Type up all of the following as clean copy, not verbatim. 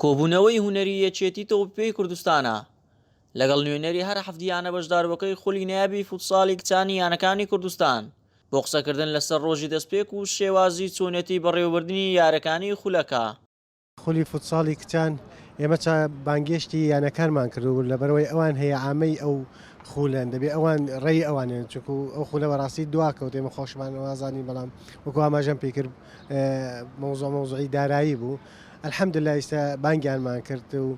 کۆبوونەوەی هونەری یەکێتی تۆپی کوردستانە لەگەڵ نوێنەری هەر هەفتیانە بەشداربووەکەی خولی نایابی فوتساڵی کچانی یانەکانی کوردستان بۆ قسەکردن لەسەر ڕۆژی دەستپێک و شێوازی چۆنێتی بەڕێوەبردننی یارەکانی خولەکە. خولی فوتساڵی کچان ئێمە بانگێشتی یانەکانمان کردو لەبەرەوەی ئەوان هەیە ئامەی ئەو خولەن دەبێت ئەوان ڕێی ئەوانێن چکو ئەو خولە بەڕاستی دواکەوت ئێمە خۆشمان وازانی بەڵام وەکو ئاماژەم پێکرد مۆزوعی دارایی بوو. الحەمدلله ئێستا بانگیانمان کرد و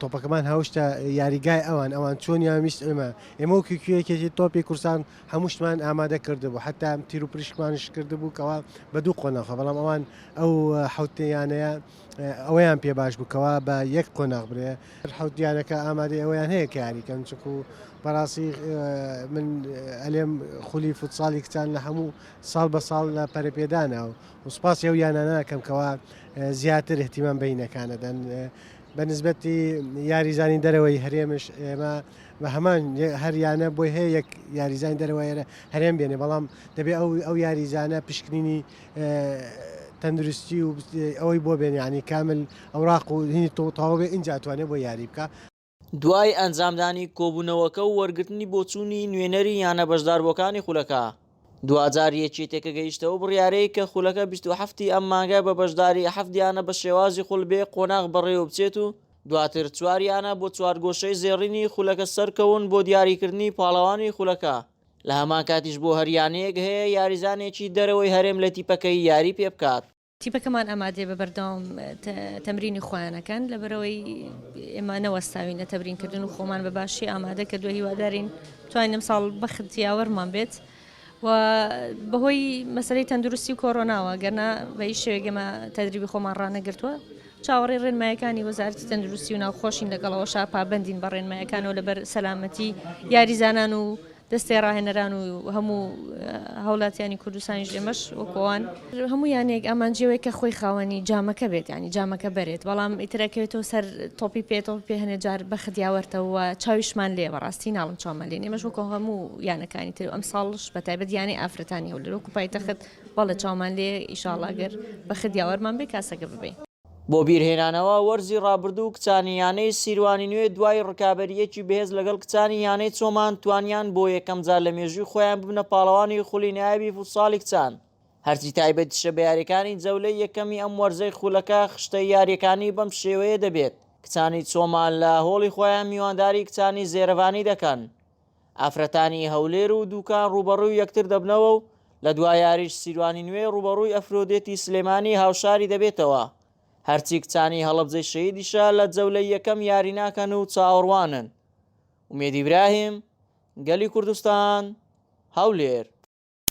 تۆپەکەمان هەوشتە یاریگای ئەوان چۆنیان ویست ئێمە وەکوێکێکی تۆپی کورسان هەمووشتمان ئامادە کردبوو حتا تیر و پرشکمانش کردبوو کەوا بە دوو قۆناغ بەڵام ئەوان ئەو حوتیانەیە ئەوەیان پێ باش بووکەوە بە یەک قۆناغ برێ حوتیانەکە ئامادە ئەویان هەیە کە یاریکەن چکو بەڕاستی من ئەلێم خولی فوتساڵی کچان لە هەموو ساڵ بە ساڵ لە پەرەپێدانە و سوپاسی ئەو یانانەکەم کەوا زیاتر احتیمام بەینەکانەدەن بەنسبەتی یاریزانی دەرەوەی هەرێمش ئێمە بە هەمان هەریانە بۆی هەیە یەک یاریزانی دەرەوەیە هەرێم بێنێ بەڵام دەبێت ئەو یاریزانە پشکنینی تەندروستی و ئەوەی بۆ بێن ینی کامل ئەوراق و هینی تەواو بێ اینجا توانێت بۆ یاری بکە. دوای ئەنجامدانی کۆبوونەوەکە و وەرگرتنی بۆچوونی نوێنەری یانە بەشداربووەکانی خولەکە 2001 تێکە گەیشتەوە بڕیارەی کە خولەکە 27 ئەم مانگە بە بەشداری هەفتیانە بە شێوازی خوڵبێ قۆناغ بەڕێوە بچێت و دواتر چواریانە بۆ چوارگۆشەی زێڕینی خولەکە سەرکەون بۆ دیاریکردنی پاڵەوانی خولەکە. لە هەمان کاتیش بۆ هەریانەیەک هەیە یاریزانێکی دەرەوەی هەرێم لە تیپەکەی یاری پێ بکات. تیپەکەمان ئامادێ بە بەردەوام تەمرینی خۆیانەکان لەبەرەوەی ئێمە نەوەستاوین لە تەمرینکردن و خۆمان بە باشی ئامادە کردووە هیوادارین توانین ئەم ساڵ بەختیاوەرمان بێت و بەهۆی مەسەلەی تەندروستی و کۆڕۆناوە گەرنا بە هیچ شێوەیەک ئێمە تەدریبی خۆمان ڕانەگرتووە چاوەڕێی ڕێنمایەکانی وەزارەتی تەندروستی و ناوخۆشین لەگەڵەوەشا پابەندین بە ڕێنمایەکانەوە لەبەر سەلامەتی یاریزانان و دەستی ڕاهێنەران و هەموو هەوڵاتیانی کوردستانی ژێمەش وەکۆوان هەموو یانێک ئامانجیەوەی کە خۆی خاوەنی جامەکە بێت ینی جامەکە بەرێت بەڵام ئیترەکەوێتەوە سەر تۆپی پێ هەنێ جار بەخدیاوەرتەوە چاویشمان لێ بەڕاستی ناڵم چاومان لێ ئێمەش وەکو هەموو یانەکانی تر ئەم ساڵش بە تایبەت یانی ئافرەتانی هەول لەوەکو پایتەخت بەڵێ چاومان لێ ئیشاڵاگەر بەخدیاوەرمان بێ کاسەکە ببێ. بۆ بیرهێنانەوە وەرزی ڕابردوو کچانی یانەی سیروانی نوێ دوای ڕکابەریەکی بەهێز لەگەڵ کچانی یانەی چۆمان توانیان بۆ یەکەم جار لە مێژووی خۆیان ببنە پاڵەوانی خولی نایابی فوتساڵی کچان. هەرچی تایبەتیشە بە یاریەکانی جەولەی یەکەمی ئەم وەرزەی خولەکە خشتە یاریەکانی بەم شێوەیە دەبێت. کچانی چۆمان لە هۆڵی خۆیان میوانداری کچانی زێرەوانی دەکەن. ئافرەتانی هەولێر و دووکان ڕوبەڕووی یەکتر دەبنەوە و لە دوای یاریش سیروانی نوێ ڕوبەڕووی ئەفرۆدێتی سلێمانی هاوشاری دەبێتەوە. هەرچی کچانی هەڵەبجەی شەهیدیشە لە جەولەی یەکەم یاری ناکەن و چاوەڕوانن. ئومێد ئیبراهیم، گەلی کوردستان، هەولێر.